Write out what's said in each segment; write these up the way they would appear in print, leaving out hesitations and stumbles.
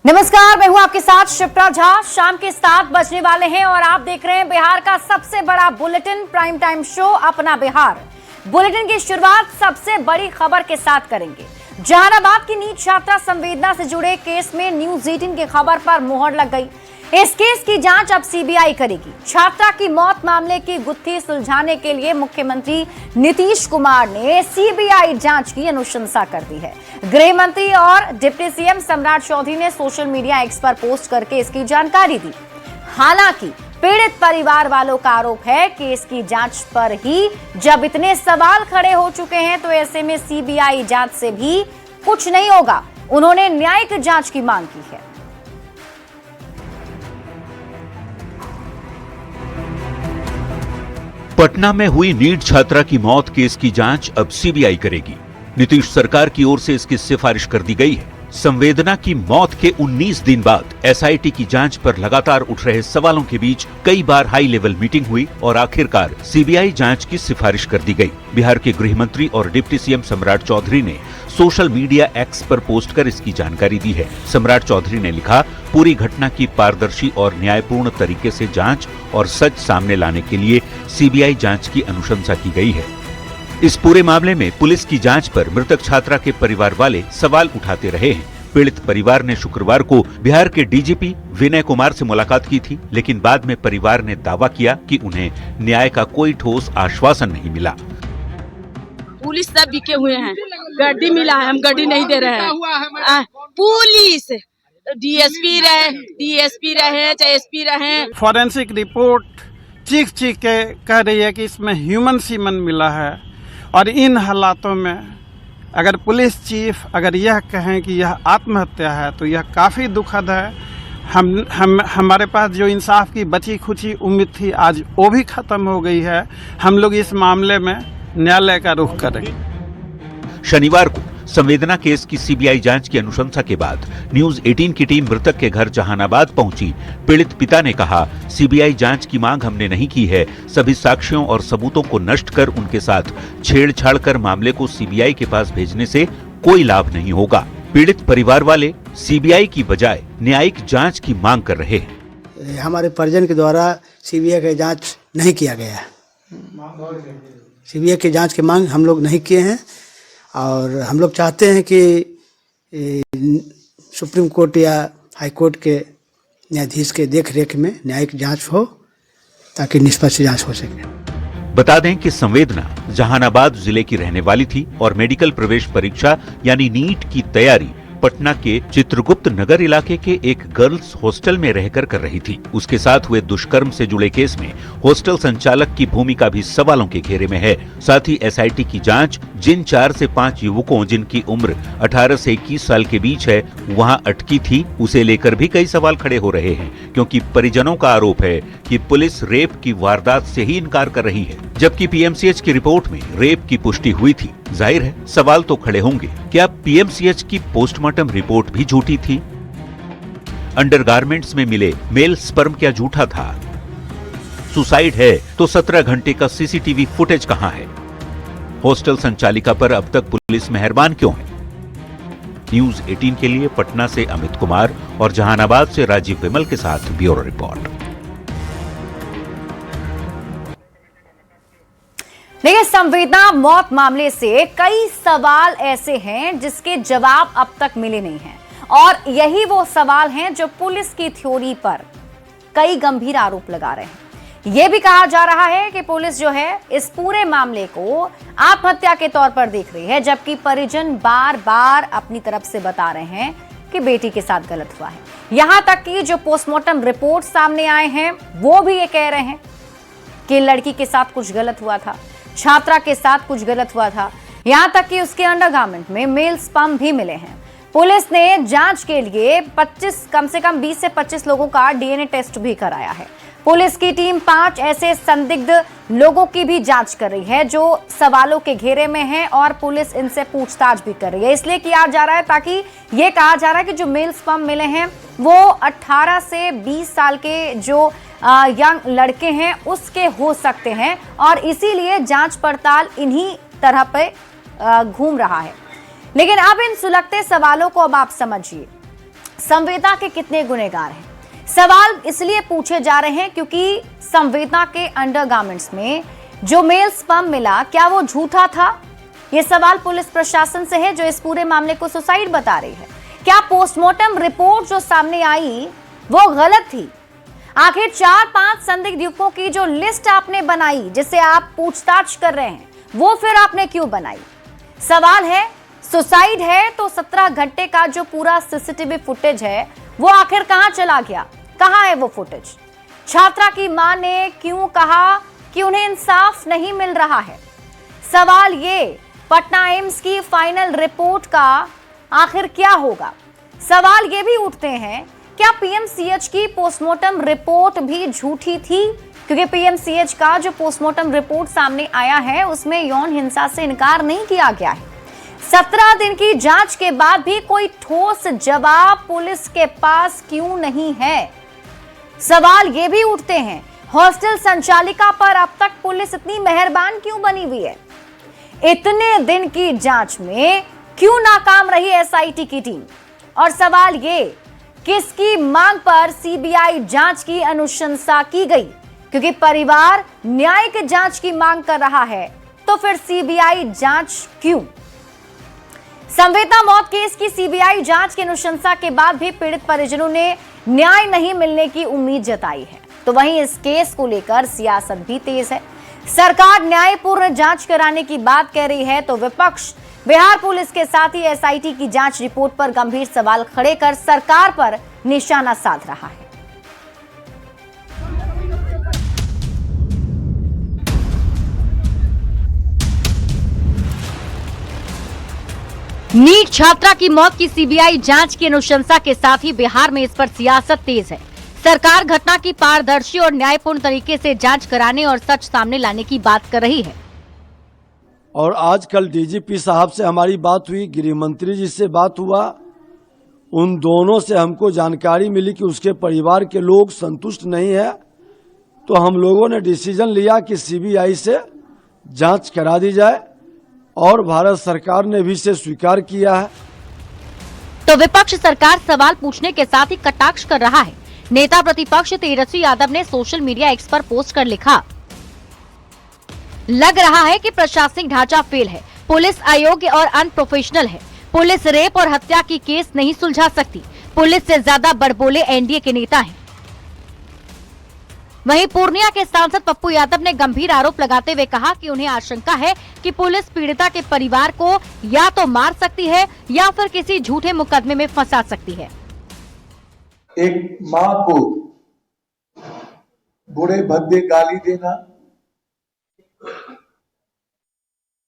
नमस्कार, मैं हूं आपके साथ शिप्रा झा। शाम के 7 बजने वाले हैं और आप देख रहे हैं बिहार का सबसे बड़ा बुलेटिन प्राइम टाइम शो अपना बिहार। बुलेटिन की शुरुआत सबसे बड़ी खबर के साथ करेंगे। जहानाबाद की नीट छात्रा संवेदना से जुड़े केस में न्यूज 18 की खबर पर मुहर लग गई। इस केस की जांच अब सीबीआई करेगी। छात्रा की मौत मामले की गुत्थी सुलझाने के लिए मुख्यमंत्री नीतीश कुमार ने सीबीआई जांच की अनुशंसा कर दी है। गृह मंत्री और डिप्टी सीएम सम्राट चौधरी ने सोशल मीडिया एक्स पर पोस्ट करके इसकी जानकारी दी। हालांकि पीड़ित परिवार वालों का आरोप है कि इसकी जांच पर ही जब इतने सवाल खड़े हो चुके हैं तो ऐसे में सीबीआई जांच से भी कुछ नहीं होगा। उन्होंने न्यायिक जांच की मांग की है। पटना में हुई नीट छात्रा की मौत केस की जांच अब सीबीआई करेगी। नीतीश सरकार की ओर से इसकी सिफारिश कर दी गई है। संवेदना की मौत के 19 दिन बाद एसआईटी की जांच पर लगातार उठ रहे सवालों के बीच कई बार हाई लेवल मीटिंग हुई और आखिरकार सीबीआई जांच की सिफारिश कर दी गई। बिहार के गृह मंत्री और डिप्टी सीएम सम्राट चौधरी ने सोशल मीडिया एक्स पर पोस्ट कर इसकी जानकारी दी है। सम्राट चौधरी ने लिखा, पूरी घटना की पारदर्शी और न्यायपूर्ण तरीके से जांच और सच सामने लाने के लिए सीबीआई जांच की अनुशंसा की गई है। इस पूरे मामले में पुलिस की जांच पर मृतक छात्रा के परिवार वाले सवाल उठाते रहे हैं। पीड़ित परिवार ने शुक्रवार को बिहार के डीजीपी विनय कुमार से मुलाकात की थी, लेकिन बाद में परिवार ने दावा किया कि उन्हें न्याय का कोई ठोस आश्वासन नहीं मिला। पुलिस सब बिके हुए हैं, गड्डी मिला है, हम गड्डी नहीं दे रहे हैं। पुलिस डीएसपी रहे चाहे एसपी रहे। फॉरेंसिक रिपोर्ट चीख के कह रही है कि इसमें ह्यूमन सीमन मिला है और इन हालातों में अगर पुलिस चीफ अगर यह कहें कि यह आत्महत्या है तो यह काफ़ी दुखद है। हमारे पास जो इंसाफ की बची खुची उम्मीद थी आज वो भी खत्म हो गई है। हम लोग इस मामले में न्यायालय का रुख करेंगे। शनिवार को संवेदना केस की सीबीआई जांच की अनुशंसा के बाद न्यूज 18 की टीम मृतक के घर जहानाबाद पहुंची। पीड़ित पिता ने कहा, सीबीआई जांच की मांग हमने नहीं की है। सभी साक्ष्यों और सबूतों को नष्ट कर उनके साथ छेड़छाड़ कर मामले को सीबीआई के पास भेजने से कोई लाभ नहीं होगा। पीड़ित परिवार वाले सीबीआई की बजाय न्यायिक जांच की मांग कर रहे हैं। हमारे परिजन के द्वारा सीबीआई का जांच नहीं किया गया है। सीबीआई की जांच की मांग हम लोग नहीं किए हैं और हम लोग चाहते हैं कि सुप्रीम कोर्ट या हाई कोर्ट के न्यायाधीश के देख रेख में न्यायिक जांच हो ताकि निष्पक्ष जांच हो सके। बता दें कि संवेदना जहानाबाद जिले की रहने वाली थी और मेडिकल प्रवेश परीक्षा यानी नीट की तैयारी पटना के चित्रगुप्त नगर इलाके के एक गर्ल्स हॉस्टल में रहकर कर रही थी। उसके साथ हुए दुष्कर्म से जुड़े केस में हॉस्टल संचालक की भूमिका भी सवालों के घेरे में है। साथ ही एसआईटी की जांच जिन 4 से 5 युवकों जिनकी उम्र 18 से 21 साल के बीच है वहां अटकी थी, उसे लेकर भी कई सवाल खड़े हो रहे हैं, क्योंकि परिजनों का आरोप है कि पुलिस रेप की वारदात से ही इनकार कर रही है, जबकि पीएमसीएच की रिपोर्ट में रेप की पुष्टि हुई थी। जाहिर है सवाल तो खड़े होंगे, क्या पीएमसीएच की पोस्टमार्टम रिपोर्ट भी झूठी थी? अंडरगारमेंट्स में मिले मेल स्पर्म क्या झूठा था? सुसाइड है तो 17 घंटे का सीसीटीवी फुटेज कहां है? हॉस्टल संचालिका पर अब तक पुलिस मेहरबान क्यों है? न्यूज 18 के लिए पटना से अमित कुमार और जहानाबाद से राजीव विमल के साथ ब्यूरो रिपोर्ट। देखिए, संवेदना मौत मामले से कई सवाल ऐसे हैं जिसके जवाब अब तक मिले नहीं हैं और यही वो सवाल हैं जो पुलिस की थ्योरी पर कई गंभीर आरोप लगा रहे हैं। यह भी कहा जा रहा है कि पुलिस जो है इस पूरे मामले को आत्महत्या के तौर पर देख रही है, जबकि परिजन बार बार अपनी तरफ से बता रहे हैं कि बेटी के साथ गलत हुआ है। यहां तक कि जो पोस्टमार्टम रिपोर्ट सामने आए हैं वो भी ये कह रहे हैं कि लड़की के साथ कुछ गलत हुआ था, छात्रा के साथ कुछ गलत हुआ था। यहां तक कि उसके अंडरगारमेंट में मेल स्पर्म भी मिले हैं। पुलिस ने जांच के लिए कम से कम 20 से 25 लोगों का डीएनए टेस्ट भी कराया है। पुलिस की टीम 5 ऐसे संदिग्ध लोगों की भी जांच कर रही है जो सवालों के घेरे में हैं और पुलिस इनसे पूछताछ भी कर रही है। इसलिए किया जा रहा है ताकि ये कहा जा रहा है कि जो मेल स्पर्म मिले हैं वो 18 से 20 साल के जो यंग लड़के हैं उसके हो सकते हैं और इसीलिए जांच पड़ताल इन्हीं तरह पे घूम रहा है। लेकिन अब इन सुलगते सवालों को अब आप समझिए। संवेदना के कितने गुनहगार हैं? सवाल इसलिए पूछे जा रहे हैं क्योंकि संवेदना के अंडरगारमेंट्स में जो मेल स्पर्म मिला, क्या वो झूठा था? ये सवाल पुलिस प्रशासन से है, जो इस पूरे मामले को सुसाइड बता रही है। क्या पोस्टमार्टम रिपोर्ट जो सामने आई वो गलत थी? आखिर 4-5 संदिग्ध युवकों की जो लिस्ट आपने बनाई, जिसे आप पूछताछ कर रहे हैं, वो फिर आपने क्यों बनाई? सवाल है, सुसाइड है तो 17 घंटे का जो पूरा सीसीटीवी फुटेज है वो आखिर कहां चला गया? कहां है वो फुटेज? छात्रा की मां ने क्यों कहा कि उन्हें इंसाफ नहीं मिल रहा है? सवाल ये, पटना एम्स की फाइनल रिपोर्ट का आखिर क्या होगा? सवाल ये भी उठते हैं, क्या पीएमसीएच की पोस्टमार्टम रिपोर्ट भी झूठी थी? क्योंकि पीएमसीएच का जो पोस्टमार्टम रिपोर्ट सामने आया है उसमें यौन हिंसा से इनकार नहीं किया गया है। 17 दिन की जांच के बाद भी कोई ठोस जवाब पुलिस के पास क्यों नहीं है? सवाल ये भी उठते हैं, हॉस्टल संचालिका पर अब तक पुलिस इतनी मेहरबान क्यों बनी हुई है? इतने दिन की जांच में क्यों नाकाम रही एसआईटी की टीम? और सवाल ये, किसकी मांग पर सीबीआई जांच की अनुशंसा की गई? क्योंकि परिवार न्यायिक जांच की मांग कर रहा है, तो फिर सीबीआई जांच क्यों? संवेदना मौत केस की सीबीआई जांच की अनुशंसा के बाद भी पीड़ित परिजनों ने न्याय नहीं मिलने की उम्मीद जताई है। तो वहीं इस केस को लेकर सियासत भी तेज है। सरकार न्यायपूर्ण जांच कराने की बात कह रही है, तो विपक्ष बिहार पुलिस के साथ ही एसआईटी की जांच रिपोर्ट पर गंभीर सवाल खड़े कर सरकार पर निशाना साध रहा है। नीट छात्रा की मौत की सीबीआई जांच की अनुशंसा के साथ ही बिहार में इस पर सियासत तेज है। सरकार घटना की पारदर्शी और न्यायपूर्ण तरीके से जांच कराने और सच सामने लाने की बात कर रही है। और आज कल डीजीपी साहब से हमारी बात हुई, गृह मंत्री जी से बात हुआ, उन दोनों से हमको जानकारी मिली कि उसके परिवार के लोग संतुष्ट नहीं है, तो हम लोगों ने डिसीजन लिया कि सीबीआई से जांच करा दी जाए और भारत सरकार ने भी इसे स्वीकार किया है। तो विपक्ष सरकार सवाल पूछने के साथ ही कटाक्ष कर रहा है। नेता प्रतिपक्ष तेजस्वी यादव ने सोशल मीडिया एक्स पर पोस्ट कर लिखा, लग रहा है कि प्रशासनिक ढांचा फेल है, पुलिस अयोग्य और अनप्रोफेशनल है, पुलिस रेप और हत्या की केस नहीं सुलझा सकती, पुलिस से ज्यादा बड़बोले एनडीए के नेता हैं। वहीं पूर्णिया के सांसद पप्पू यादव ने गंभीर आरोप लगाते हुए कहा कि उन्हें आशंका है कि पुलिस पीड़िता के परिवार को या तो मार सकती है या फिर किसी झूठे मुकदमे में फंसा सकती है। एक माँ को बुरे भद्दे गाली देना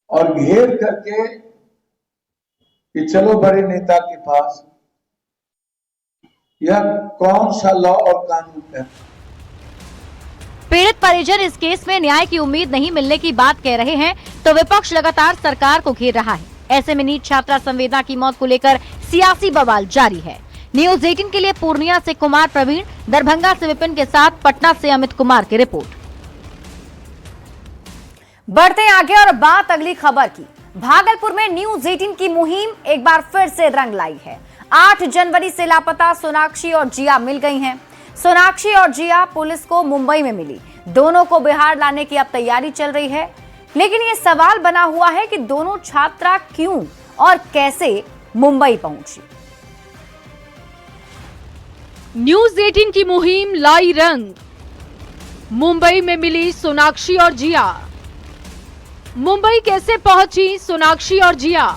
और घेर करके कि चलो बड़े नेता के पास, यह कौन सा लॉ और कानून है? पीड़ित परिजन इस केस में न्याय की उम्मीद नहीं मिलने की बात कह रहे हैं, तो विपक्ष लगातार सरकार को घेर रहा है। ऐसे में नीट छात्रा संवेदना की मौत को लेकर सियासी बवाल जारी है। न्यूज 18 के लिए पूर्णिया से कुमार प्रवीण, दरभंगा से विपिन के साथ पटना से अमित कुमार की रिपोर्ट। बढ़ते हैं आगे और बात अगली खबर की। भागलपुर में न्यूज 18 की मुहिम एक बार फिर से रंग लाई है। 8 जनवरी से लापता सोनाक्षी और जिया मिल गई हैं। सोनाक्षी और जिया पुलिस को मुंबई में मिली। दोनों को बिहार लाने की अब तैयारी चल रही है, लेकिन ये सवाल बना हुआ है कि दोनों छात्रा क्यों और कैसे मुंबई पहुंची। न्यूज 18 की मुहिम लाई रंग। मुंबई में मिली सोनाक्षी और जिया। मुंबई कैसे पहुंची सोनाक्षी और जिया?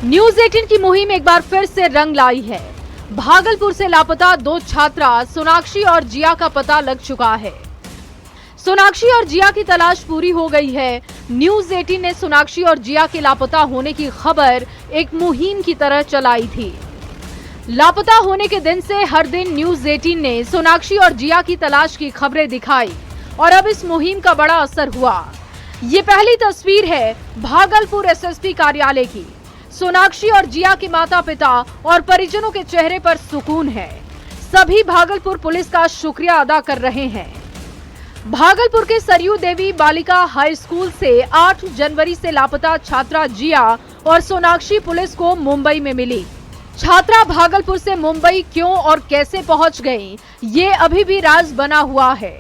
न्यूज 18 की मुहिम एक बार फिर से रंग लाई है। भागलपुर से लापता 2 छात्रा सोनाक्षी और जिया का पता लग चुका है। सोनाक्षी और जिया की तलाश पूरी हो गई है। न्यूज 18 ने सोनाक्षी और जिया के लापता होने की खबर एक मुहिम की तरह चलाई थी। लापता होने के दिन से हर दिन न्यूज 18 ने सोनाक्षी और जिया की तलाश की खबरें दिखाई और अब इस मुहिम का बड़ा असर हुआ। ये पहली तस्वीर है भागलपुर एसएसपी कार्यालय की। सोनाक्षी और जिया के माता पिता और परिजनों के चेहरे पर सुकून है। सभी भागलपुर पुलिस का शुक्रिया अदा कर रहे हैं। भागलपुर के सरयू देवी बालिका हाई स्कूल से 8 जनवरी से लापता छात्रा जिया और सोनाक्षी पुलिस को मुंबई में मिली। छात्रा भागलपुर से मुंबई क्यों और कैसे पहुंच गईं, ये अभी भी राज बना हुआ है।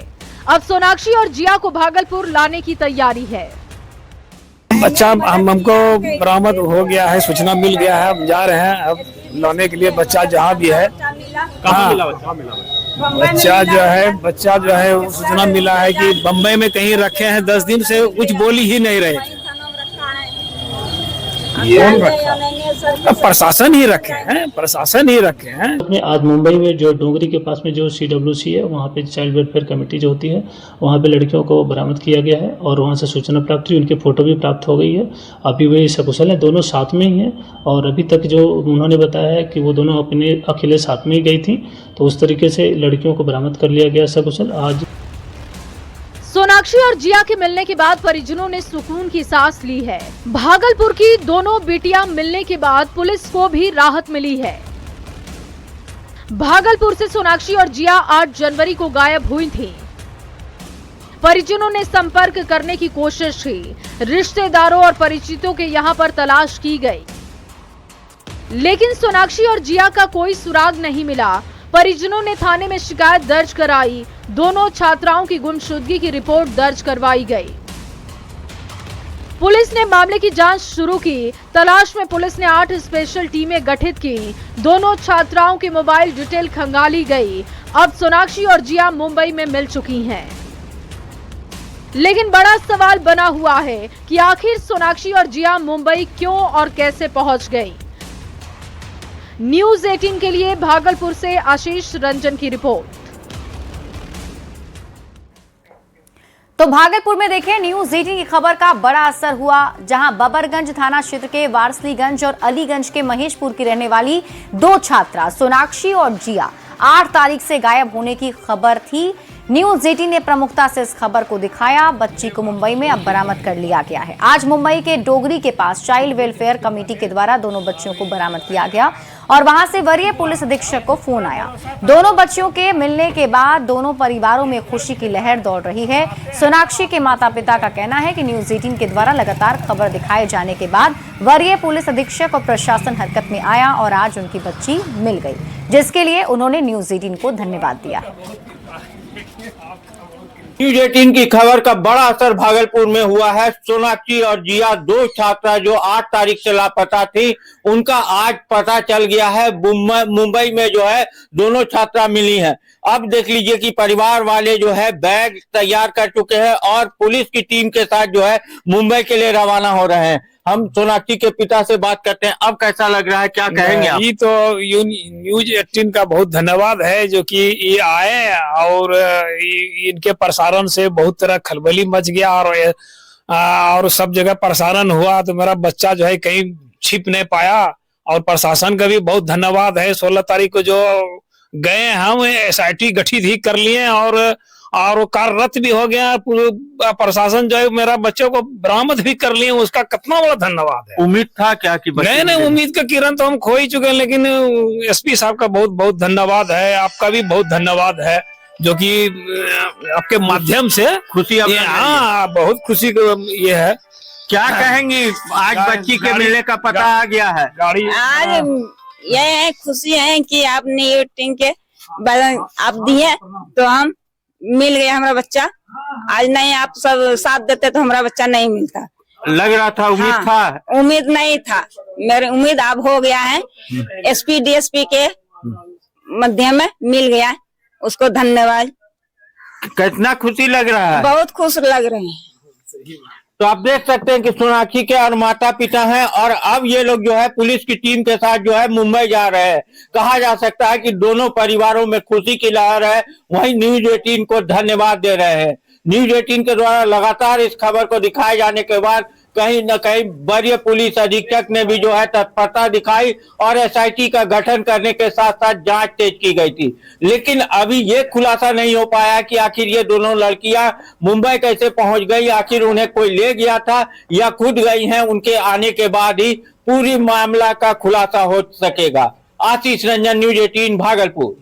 अब सोनाक्षी और जिया को भागलपुर लाने की तैयारी है। बच्चा हमको बरामद हो गया है, सूचना मिल गया है, हम जा रहे हैं अब लाने के लिए। बच्चा जहाँ भी है, कहाँ मिला बच्चा जो है सूचना मिला है कि बम्बई में कहीं रखे हैं। 10 दिन से कुछ बोली ही नहीं रहे थे। प्रशासन ही रखे हैं। अपने आज मुंबई में जो डोंगरी के पास में जो CWC है, वहाँ पे चाइल्ड वेलफेयर कमेटी जो होती है, वहाँ पे लड़कियों को बरामद किया गया है और वहाँ से सूचना प्राप्त हुई, उनके फोटो भी प्राप्त हो गई है। अभी वे सकुशल हैं, दोनों साथ में ही हैं और अभी तक जो उन्होंने बताया है कि वो दोनों अपने अकेले साथ में ही गई थी, तो उस तरीके से लड़कियों को बरामद कर लिया गया सकुशल। आज सोनाक्षी और जिया के मिलने के बाद परिजनों ने सुकून की सांस ली है। भागलपुर की दोनों बेटियां मिलने के बाद पुलिस को भी राहत मिली है। भागलपुर से सोनाक्षी और जिया 8 जनवरी को गायब हुई थीं। परिजनों ने संपर्क करने की कोशिश की, रिश्तेदारों और परिचितों के यहां पर तलाश की गई, लेकिन सोनाक्षी और जिया का कोई सुराग नहीं मिला। परिजनों ने थाने में शिकायत दर्ज कराई। दोनों छात्राओं की गुमशुदगी की रिपोर्ट दर्ज करवाई गई। पुलिस ने मामले की जांच शुरू की। तलाश में पुलिस ने 8 स्पेशल टीमें गठित की। दोनों छात्राओं की मोबाइल डिटेल खंगाली गई। अब सोनाक्षी और जिया मुंबई में मिल चुकी हैं, लेकिन बड़ा सवाल बना हुआ है कि आखिर सोनाक्षी और जिया मुंबई क्यों और कैसे पहुंच गई। न्यूज़ 18 के लिए भागलपुर से आशीष रंजन की रिपोर्ट। तो भागलपुर में देखें, न्यूज़ 18 की खबर का बड़ा असर हुआ, जहां बबरगंज थाना क्षेत्र के वारसलीगंज और अलीगंज के महेशपुर की रहने वाली 2 छात्रा सोनाक्षी और जिया 8 तारीख से गायब होने की खबर थी। न्यूज़ 18 ने प्रमुखता से इस खबर को दिखाया। बच्ची को मुंबई में अब बरामद कर लिया गया है। आज मुंबई के डोगरी के पास चाइल्ड वेलफेयर कमेटी के द्वारा दोनों बच्चियों को बरामद किया गया और वहां से वरीय पुलिस अधीक्षक को फोन आया। दोनों बच्चियों के मिलने के बाद दोनों परिवारों में खुशी की लहर दौड़ रही है। सोनाक्षी के माता पिता का कहना है कि न्यूज़ 18 के द्वारा लगातार खबर दिखाए जाने के बाद वरीय पुलिस अधीक्षक और प्रशासन हरकत में आया और आज उनकी बच्ची मिल गई, जिसके लिए उन्होंने न्यूज़ 18 को धन्यवाद दिया है। न्यूज़ 18 की खबर का बड़ा असर भागलपुर में हुआ है। सोनाक्षी और जिया 2 छात्रा जो 8 तारीख से लापता थी, उनका आज पता चल गया है। मुंबई में जो है दोनों छात्रा मिली हैं। अब देख लीजिए कि परिवार वाले जो है बैग तैयार कर चुके हैं और पुलिस की टीम के साथ जो है मुंबई के लिए रवाना हो रहे हैं। हम सोनाक्षी के पिता से बात करते हैं। अब कैसा लग रहा है, क्या कहेंगे आप? ये तो न्यूज़ 18 का बहुत धन्यवाद है जो कि ये आए और इनके प्रसारण से बहुत तरह खलबली मच गया और सब जगह प्रसारण हुआ, तो मेरा बच्चा जो है कहीं छिप नहीं पाया। और प्रशासन का भी बहुत धन्यवाद है। 16 तारीख को जो गए हम SIT गठित ही कर लिए और कार्यरत भी हो गया। प्रशासन जो है मेरा बच्चों को बरामद भी कर लिए, उसका कितना बड़ा धन्यवाद है। उम्मीद था क्या कि नहीं, उम्मीद का किरण तो हम खो ही चुके हैं, लेकिन SP साहब का बहुत बहुत धन्यवाद है। आपका भी बहुत धन्यवाद है जो कि आपके माध्यम से खुशी, हाँ बहुत खुशी ये है। क्या कहेंगी, आज बच्ची के मिलने का पता आ गया है? आज ये खुशी है कि आपने ये टीम के आप दिए तो हम मिल गया हमारा बच्चा। आज नहीं आप सब साथ देते तो हमारा बच्चा नहीं मिलता। लग रहा था, उम्मीद था? उम्मीद नहीं था, मेरी उम्मीद अब हो गया है। SP DSP के माध्यम में मिल गया, उसको धन्यवाद। कितना खुशी लग रहा है? बहुत खुश लग रहे हैं। तो आप देख सकते हैं कि सोनाक्षी के और माता पिता हैं और अब ये लोग जो है पुलिस की टीम के साथ जो है मुंबई जा रहे हैं। कहा जा सकता है कि दोनों परिवारों में खुशी की लहर है। वहीं न्यूज़ 18 को धन्यवाद दे रहे हैं। न्यूज़ 18 के द्वारा लगातार इस खबर को दिखाए जाने के बाद कहीं न कहीं वरीय पुलिस अधीक्षक ने भी जो है तत्परता दिखाई और SIT का गठन करने के साथ साथ जांच तेज की गई थी। लेकिन अभी ये खुलासा नहीं हो पाया कि आखिर ये दोनों लड़कियां मुंबई कैसे पहुंच गई, आखिर उन्हें कोई ले गया था या खुद गई हैं। उनके आने के बाद ही पूरी मामला का खुलासा हो सकेगा। आशीष रंजन, न्यूज़ 18 भागलपुर।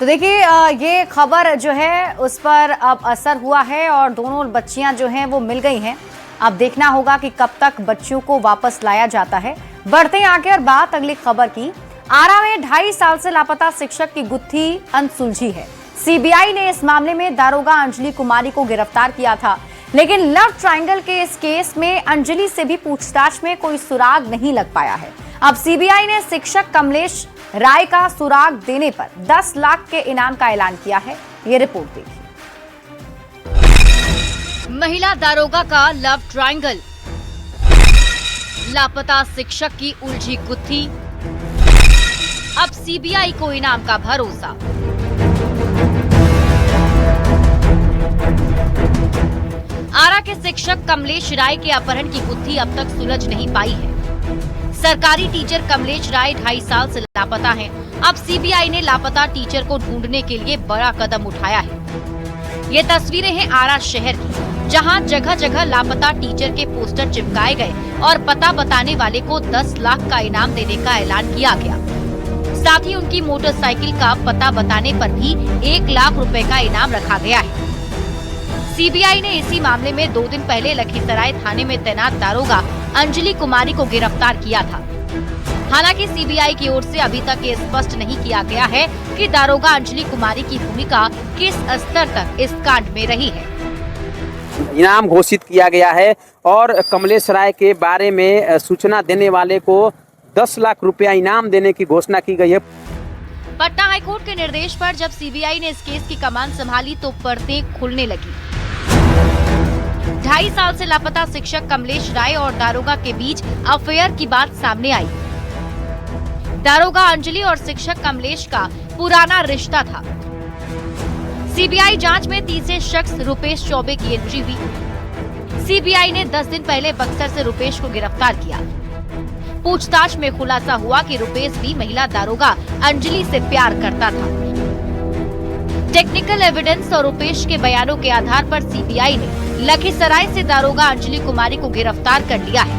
तो देखिए ये खबर जो है उस पर अब असर हुआ है और दोनों बच्चियां जो हैं वो मिल गई हैं। अब देखना होगा कि कब तक बच्चियों को वापस लाया जाता है। बढ़ते हैं आगे और बात अगली खबर की। आरा में 2.5 साल से लापता शिक्षक की गुत्थी अनसुलझी है। सीबीआई ने इस मामले में दारोगा अंजलि कुमारी को गिरफ्तार किया था, लेकिन लव ट्रायंगल के इस केस में अंजलि से भी पूछताछ में कोई सुराग नहीं लग पाया है। अब सीबीआई ने शिक्षक कमलेश राय का सुराग देने पर 10 लाख के इनाम का ऐलान किया है। ये रिपोर्ट देखिए। महिला दारोगा का लव ट्रायंगल, लापता शिक्षक की उलझी गुत्थी, अब सीबीआई को इनाम का भरोसा। आरा के शिक्षक कमलेश राय के अपहरण की गुत्थी अब तक सुलझ नहीं पाई है। सरकारी टीचर कमलेश राय 2.5 साल से लापता हैं। अब सीबीआई ने लापता टीचर को ढूंढने के लिए बड़ा कदम उठाया है। ये तस्वीरें हैं आरा शहर की, जहां जगह जगह लापता टीचर के पोस्टर चिपकाए गए और पता बताने वाले को 10 लाख का इनाम देने का ऐलान किया गया। साथ ही उनकी मोटरसाइकिल का पता बताने पर भी 1 लाख रुपए का इनाम रखा गया है। सीबीआई ने इसी मामले में 2 दिन पहले लखीसराय थाने में तैनात दारोगा अंजलि कुमारी को गिरफ्तार किया था। हालांकि सीबीआई की ओर से अभी तक ये स्पष्ट नहीं किया गया है कि दारोगा अंजलि कुमारी की भूमिका किस स्तर तक इस कांड में रही है। इनाम घोषित किया गया है और कमलेश राय के बारे में सूचना देने वाले को 10 लाख रुपया इनाम देने की घोषणा की गई है। पटना हाईकोर्ट के निर्देश पर जब सीबीआई ने इस केस की कमान संभाली तो परतें खुलने लगी। 2.5 साल से लापता शिक्षक कमलेश राय और दारोगा के बीच अफेयर की बात सामने आई। दारोगा अंजलि और शिक्षक कमलेश का पुराना रिश्ता था। सीबीआई जांच में तीसरे शख्स रुपेश चौबे की एंट्री हुई। सीबीआई ने 10 दिन पहले बक्सर से रुपेश को गिरफ्तार किया। पूछताछ में खुलासा हुआ कि रुपेश भी महिला दारोगा अंजलि से प्यार करता था। टेक्निकल एविडेंस और रुपेश के बयानों के आधार पर सीबीआई ने लखीसराय से दारोगा अंजलि कुमारी को गिरफ्तार कर लिया है।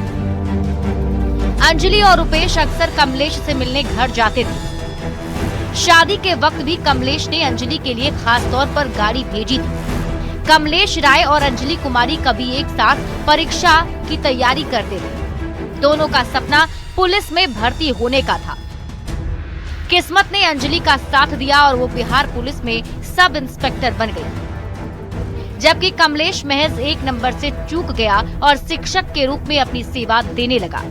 अंजलि और रुपेश अक्सर कमलेश से मिलने घर जाते थे। शादी के वक्त भी कमलेश ने अंजलि के लिए खास तौर पर गाड़ी भेजी थी। कमलेश राय और अंजलि कुमारी कभी एक साथ परीक्षा की तैयारी करते थे। दोनों का सपना पुलिस में भर्ती होने का था। किस्मत ने अंजलि का साथ दिया और वो बिहार पुलिस में सब इंस्पेक्टर बन गई, जबकि कमलेश महज 1 नंबर से चूक गया और शिक्षक के रूप में अपनी सेवा देने लगा।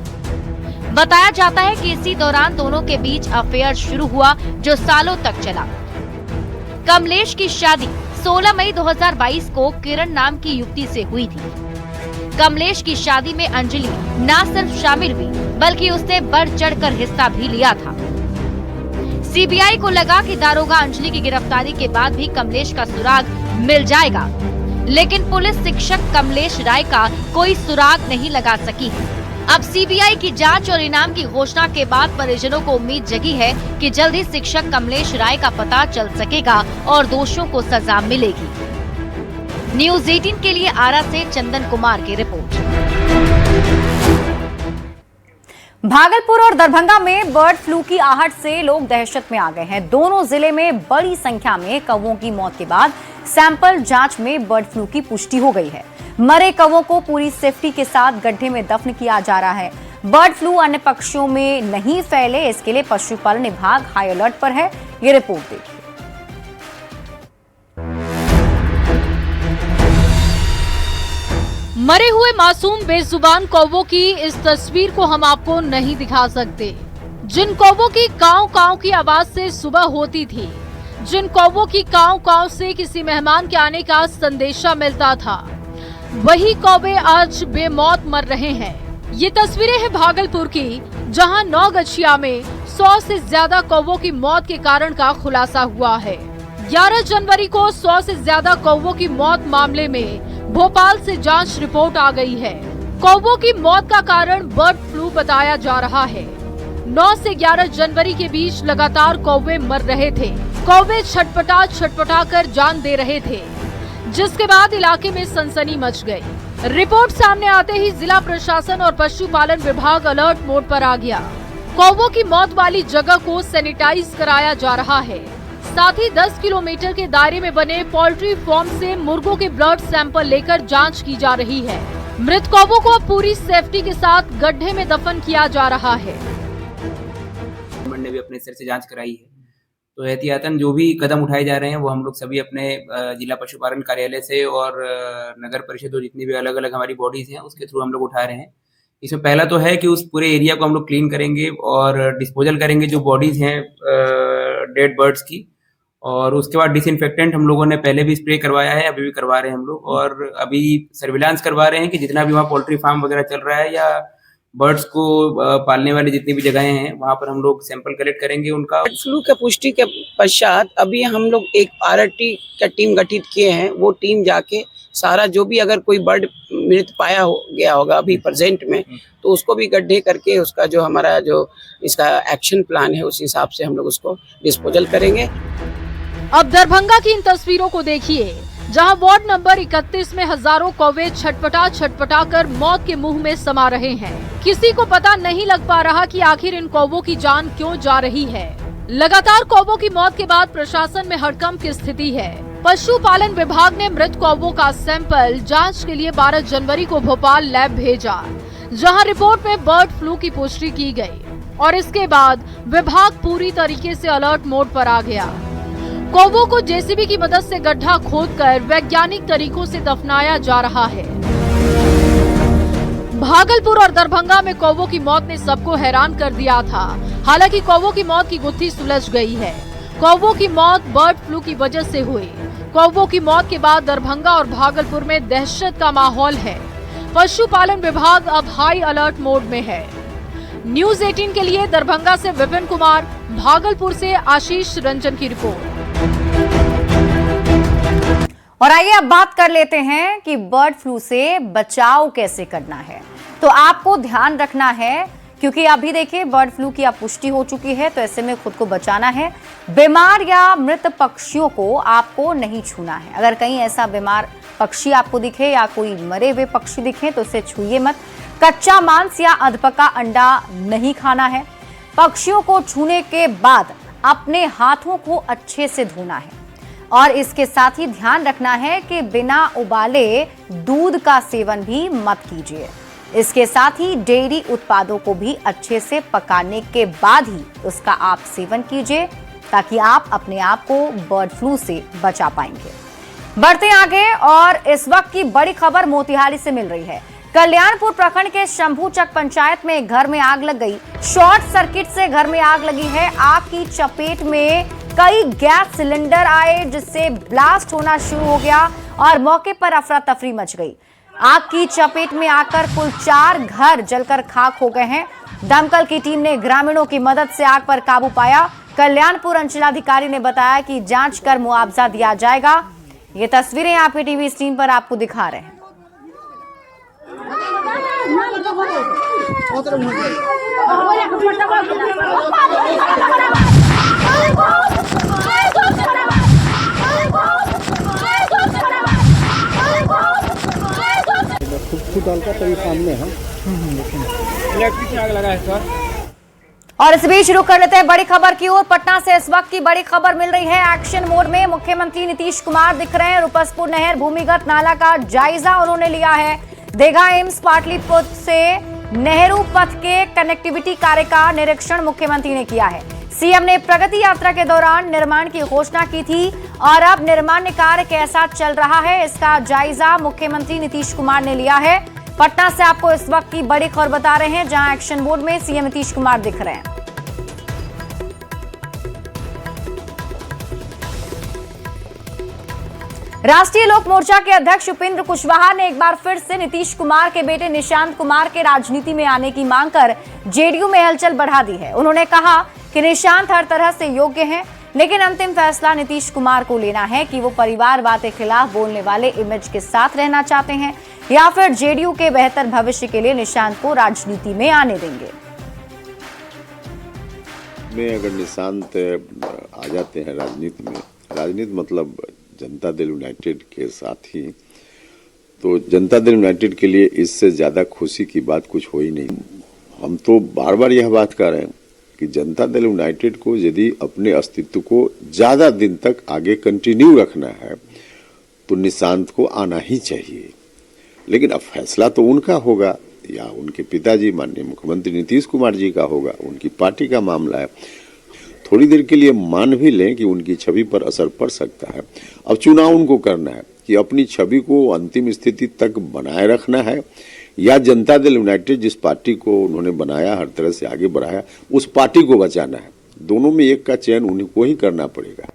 बताया जाता है कि इसी दौरान दोनों के बीच अफेयर शुरू हुआ जो सालों तक चला। कमलेश की शादी 16 मई 2022 को किरण नाम की युवती से हुई थी। कमलेश की शादी में अंजलि न सिर्फ शामिल हुई बल्कि उसने बढ़ चढ़कर हिस्सा भी लिया था। सीबीआई को लगा कि दारोगा अंजलि की गिरफ्तारी के बाद भी कमलेश का सुराग मिल जाएगा, लेकिन पुलिस शिक्षक कमलेश राय का कोई सुराग नहीं लगा सकी। अब सीबीआई की जांच और इनाम की घोषणा के बाद परिजनों को उम्मीद जगी है कि जल्द ही शिक्षक कमलेश राय का पता चल सकेगा और दोषियों को सजा मिलेगी। न्यूज़ 18 के लिए आरा से चंदन कुमार की रिपोर्ट। भागलपुर और दरभंगा में बर्ड फ्लू की आहट से लोग दहशत में आ गए हैं। दोनों जिले में बड़ी संख्या में कौवों की मौत के बाद सैंपल जांच में बर्ड फ्लू की पुष्टि हो गई है। मरे कौवों को पूरी सेफ्टी के साथ गड्ढे में दफन किया जा रहा है। बर्ड फ्लू अन्य पक्षियों में नहीं फैले, इसके लिए पशुपालन विभाग हाई अलर्ट पर है। ये रिपोर्ट देखिए। मरे हुए मासूम बेजुबान कौवों की इस तस्वीर को हम आपको नहीं दिखा सकते। जिन कौवों की काव काव की आवाज से सुबह होती थी, जिन कौवों की काव काव से किसी मेहमान के आने का संदेशा मिलता था, वही कौवे आज बेमौत मर रहे हैं। ये तस्वीरें हैं भागलपुर की, जहां नौगछिया में 100 से ज्यादा कौवों की मौत के कारण का खुलासा हुआ है। 11 जनवरी को 100 से ज्यादा कौवों की मौत मामले में भोपाल से जांच रिपोर्ट आ गई है। कौवों की मौत का कारण बर्ड फ्लू बताया जा रहा है। 9 से 11 जनवरी के बीच लगातार कौवे मर रहे थे। कौवे छटपटा कर जान दे रहे थे, जिसके बाद इलाके में सनसनी मच गई। रिपोर्ट सामने आते ही जिला प्रशासन और पशुपालन विभाग अलर्ट मोड पर आ गया। कौवों की मौत वाली जगह को सैनिटाइज कराया जा रहा है। साथ ही 10 किलोमीटर के दायरे में बने पोल्ट्री फार्म से मुर्गों के ब्लड सैंपल लेकर जांच की जा रही है। मृत कौवों को अब पूरी सेफ्टी के साथ गड्ढे में दफन किया जा रहा है। ने भी अपने स्तर से जांच कराई है, तो एहतियातन जो भी कदम उठाए जा रहे हैं वो हम लोग सभी अपने जिला पशुपालन कार्यालय से और नगर परिषद और जितनी भी अलग अलग हमारी बॉडीज हैं उसके थ्रू हम लोग उठा रहे हैं। इसमें पहला तो है कि उस पूरे एरिया को हम लोग क्लीन करेंगे और डिस्पोजल करेंगे जो बॉडीज हैं डेड बर्ड्स की, और उसके बाद डिसइंफेक्टेंट हम लोगों ने पहले भी स्प्रे करवाया है, अभी भी करवा रहे हैं हम लोग, और अभी सर्विलांस करवा रहे हैं कि जितना भी वहाँ पोल्ट्री फार्म वगैरह चल रहा है या बर्ड्स को पालने वाली जितनी भी जगहें हैं वहाँ पर हम लोग सैंपल कलेक्ट करेंगे उनका। बर्ड फ्लू के पुष्टि के पश्चात अभी हम लोग एक RRT का टीम गठित किए हैं। वो टीम जाके सारा जो भी अगर कोई बर्ड मृत पाया गया होगा अभी प्रेजेंट में, तो उसको भी गड्ढे करके उसका जो हमारा जो इसका एक्शन प्लान है उस हिसाब से हम लोग उसको डिस्पोजल करेंगे। अब दरभंगा की इन तस्वीरों को देखिए, जहां वार्ड नंबर 31 में हजारों कौवे छटपटा कर मौत के मुंह में समा रहे हैं। किसी को पता नहीं लग पा रहा कि आखिर इन कौवों की जान क्यों जा रही है। लगातार कौवों की मौत के बाद प्रशासन में हड़कंप की स्थिति है। पशुपालन विभाग ने मृत कौवों का सैंपल जांच के लिए 12 जनवरी को भोपाल लैब भेजा, जहां रिपोर्ट में बर्ड फ्लू की पुष्टि की गई और इसके बाद विभाग पूरी तरीके से अलर्ट मोड पर आ गया। कौवों को जेसीबी की मदद से गड्ढा खोदकर वैज्ञानिक तरीकों से दफनाया जा रहा है। भागलपुर और दरभंगा में कौवों की मौत ने सबको हैरान कर दिया था। हालांकि कौवों की मौत की गुत्थी सुलझ गई है। कौवों की मौत बर्ड फ्लू की वजह से हुई। कौवों की मौत के बाद दरभंगा और भागलपुर में दहशत का माहौल है। पशुपालन विभाग अब हाई अलर्ट मोड में है। न्यूज़ 18 के लिए दरभंगा से विपिन कुमार, भागलपुर से आशीष रंजन की रिपोर्ट। और आइए अब बात कर लेते हैं कि बर्ड फ्लू से बचाव कैसे करना है। तो आपको ध्यान रखना है, क्योंकि अभी देखिए बर्ड फ्लू की अब पुष्टि हो चुकी है, तो ऐसे में खुद को बचाना है। बीमार या मृत पक्षियों को आपको नहीं छूना है। अगर कहीं ऐसा बीमार पक्षी आपको दिखे या कोई मरे हुए पक्षी दिखे तो उसे छूइए मत। कच्चा मांस या अधपका अंडा नहीं खाना है। पक्षियों को छूने के बाद अपने हाथों को अच्छे से धोना है और इसके साथ ही ध्यान रखना है कि बिना उबाले दूध का सेवन भी मत कीजिए। इसके साथ ही डेयरी उत्पादों को भी अच्छे से पकाने के बाद ही उसका आप सेवन कीजिए, ताकि आप अपने आप को बर्ड फ्लू से बचा पाएंगे। बढ़ते आगे और इस वक्त की बड़ी खबर मोतिहारी से मिल रही है। कल्याणपुर प्रखंड के शंभूचक पंचायत में एक घर में आग लग गई। शॉर्ट सर्किट से घर में आग लगी है। आग की चपेट में कई गैस सिलेंडर आए, जिससे ब्लास्ट होना शुरू हो गया और मौके पर अफरा तफरी मच गई। आग की चपेट में आकर कुल 4 घर जलकर खाक हो गए हैं। दमकल की टीम ने ग्रामीणों की मदद से आग पर काबू पाया। कल्याणपुर अंचलाधिकारी ने बताया कि जांच कर मुआवजा दिया जाएगा। ये तस्वीरें आप टीवी स्क्रीन पर आपको दिखा रहे हैं। इलेक्ट्रिक आग लगा है सर। और इस बीच शुरू कर लेते हैं बड़ी खबर की ओर। पटना से इस वक्त की बड़ी खबर मिल रही है। एक्शन मोड में मुख्यमंत्री नीतीश कुमार दिख रहे हैं। रुपसपुर नहर भूमिगत नाला का जायजा उन्होंने लिया है। देगा एम्स पाटलिपुत्र से नेहरू पथ के कनेक्टिविटी कार्य का निरीक्षण मुख्यमंत्री ने किया है। सीएम ने प्रगति यात्रा के दौरान निर्माण की घोषणा की थी और अब निर्माण कार्य कैसा चल रहा है, इसका जायजा मुख्यमंत्री नीतीश कुमार ने लिया है। पटना से आपको इस वक्त की बड़ी खबर बता रहे हैं, जहां एक्शन मोड में सीएम नीतीश कुमार दिख रहे हैं। राष्ट्रीय लोक मोर्चा के अध्यक्ष उपेंद्र कुशवाहा ने एक बार फिर से नीतीश कुमार के बेटे निशांत कुमार के राजनीति में आने की मांग कर जेडीयू में हलचल बढ़ा दी है। उन्होंने कहा कि निशांत हर तरह से योग्य हैं, लेकिन अंतिम फैसला नीतीश कुमार को लेना है कि वो परिवारवाद के खिलाफ बोलने वाले इमेज के साथ रहना चाहते हैं या फिर जेडीयू के बेहतर भविष्य के लिए निशांत को राजनीति में आने देंगे। अगर निशांत आ जाते हैं राजनीति मतलब जनता दल यूनाइटेड के साथ ही, तो जनता दल यूनाइटेड के लिए इससे ज्यादा खुशी की बात कुछ हो ही नहीं। हम तो बार बार यह बात कर रहे हैं कि जनता दल यूनाइटेड को यदि अपने अस्तित्व को ज्यादा दिन तक आगे कंटिन्यू रखना है तो निशांत को आना ही चाहिए। लेकिन अब फैसला तो उनका होगा या उनके पिताजी माननीय मुख्यमंत्री नीतीश कुमार जी का होगा, उनकी पार्टी का मामला है। थोड़ी देर के लिए मान भी लें कि उनकी छवि पर असर पड़ सकता है। अब चुनाव उनको करना है कि अपनी छवि को अंतिम स्थिति तक बनाए रखना है या जनता दल यूनाइटेड जिस पार्टी को उन्होंने बनाया, हर तरह से आगे बढ़ाया, उस पार्टी को बचाना है। दोनों में एक का चयन उन्हीं को ही करना पड़ेगा।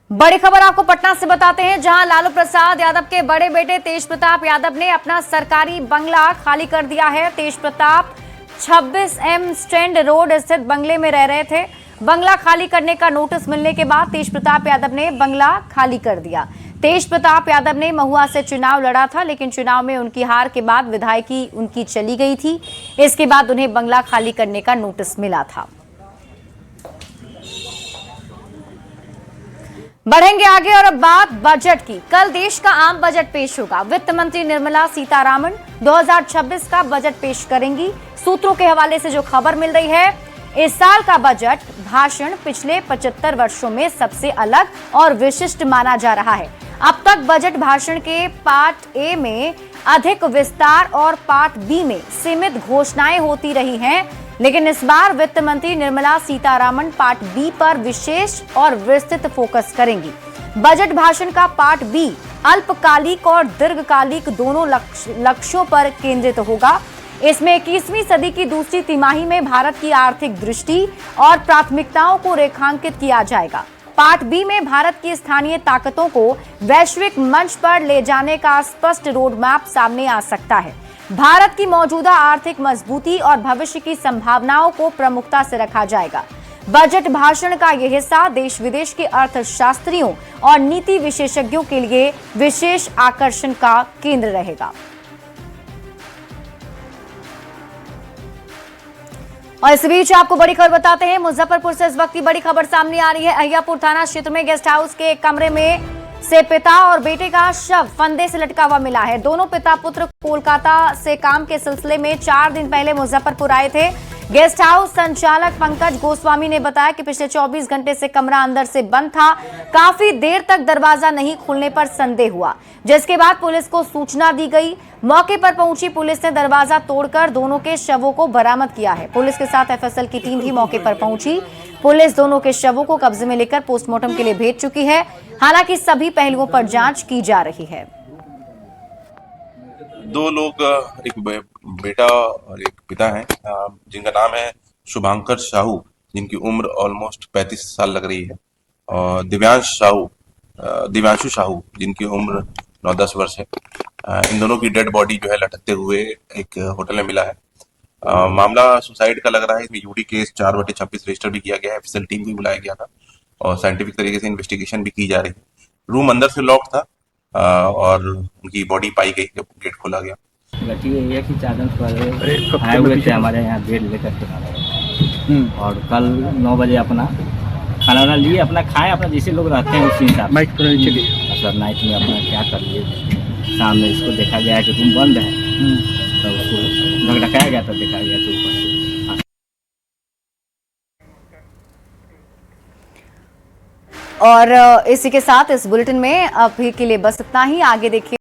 बड़ी खबर आपको पटना से बताते हैं, जहां लालू प्रसाद यादव के बड़े बेटे तेज प्रताप यादव ने अपना सरकारी बंगला खाली कर दिया है। तेज प्रताप 26M स्टैंड रोड स्थित बंगले में रह रहे थे। बंगला खाली करने का नोटिस मिलने के बाद तेज प्रताप यादव ने बंगला खाली कर दिया। तेज प्रताप यादव ने महुआ से चुनाव लड़ा था, लेकिन चुनाव में उनकी हार के बाद विधायकी उनकी चली गई थी। इसके बाद उन्हें बंगला खाली करने का नोटिस मिला था। बढ़ेंगे आगे और अब बात बजट की। कल देश का आम बजट पेश होगा। वित्त मंत्री निर्मला सीतारामन 2026 का बजट पेश करेंगी। सूत्रों के हवाले से जो खबर मिल रही है, इस साल का बजट भाषण पिछले 75 वर्षों में सबसे अलग और विशिष्ट माना जा रहा है। अब तक बजट भाषण के पार्ट ए में अधिक विस्तार और पार्ट बी में सीमित घोषणाएं होती रही हैं, लेकिन इस बार वित्त मंत्री निर्मला सीतारामन पार्ट बी पर विशेष और विस्तृत फोकस करेंगी। बजट भाषण का पार्ट बी अल्पकालिक और दीर्घकालिक दोनों लक्ष्यों पर केंद्रित होगा। इसमें 21वीं सदी की दूसरी तिमाही में भारत की आर्थिक दृष्टि और प्राथमिकताओं को रेखांकित किया जाएगा। पार्ट बी में भारत की स्थानीय ताकतों को वैश्विक मंच पर ले जाने का स्पष्ट रोड मैप सामने आ सकता है। भारत की मौजूदा आर्थिक मजबूती और भविष्य की संभावनाओं को प्रमुखता से रखा जाएगा। बजट भाषण का यह हिस्सा देश विदेश के अर्थशास्त्रियों और नीति विशेषज्ञों के लिए विशेष आकर्षण का केंद्र रहेगा। और इस बीच आपको बड़ी खबर बताते हैं, मुजफ्फरपुर से इस वक्त की बड़ी खबर सामने आ रही है। अहियापुर थाना क्षेत्र में गेस्ट हाउस के एक कमरे में से पिता और बेटे का शव फंदे से लटका हुआ मिला है। दोनों पिता पुत्र कोलकाता से काम के सिलसिले में 4 दिन पहले मुजफ्फरपुर आए थे। गेस्ट हाउस संचालक पंकज गोस्वामी ने बताया कि पिछले 24 घंटे से कमरा अंदर से बंद था। काफी देर तक दरवाजा नहीं खुलने पर संदेह हुआ, जिसके बाद पुलिस को सूचना दी गई। मौके पर पहुंची पुलिस ने दरवाजा तोड़कर दोनों के शवों को बरामद किया है। पुलिस के साथ एफएसएल की टीम भी मौके पर पहुंची। पुलिस दोनों के शवों को कब्जे में लेकर पोस्टमार्टम के लिए भेज चुकी है। हालांकि सभी पहलुओं पर जांच की जा रही है। 2 लोग, एक बेटा और एक पिता हैं, जिनका नाम है शुभांकर साहू, जिनकी उम्र ऑलमोस्ट 35 साल लग रही है, और दिव्यांशु साहू, जिनकी उम्र 9-10 वर्ष है। इन दोनों की डेड बॉडी जो है लटकते हुए एक होटल में मिला है। मामला सुसाइड का लग रहा है। इसमें यूडी केस 4/26 रजिस्टर भी किया गया है। एफएसएल टीम भी बुलाया गया था और साइंटिफिक तरीके से इन्वेस्टिगेशन भी की जा रही है। रूम अंदर से लॉक था और उनकी बॉडी पाई गई जब गेट खोला गया। ये कि 4 दिन पहले आए हुए थे हमारे यहाँ बेड लेकर के, और कल 9 बजे अपना खाना वाना लिए, अपना खाए, अपना जैसे लोग रहते हैं उसी हिसाब से सर नाइट में अपना क्या कर लिए। शाम में इसको देखा गया कि रूम बंद है, तो उसको ढकढकाया गया, तब देखा गया तो ऊपर से। और इसी के साथ इस बुलेटिन में अभी के लिए बस इतना ही। आगे देखिए।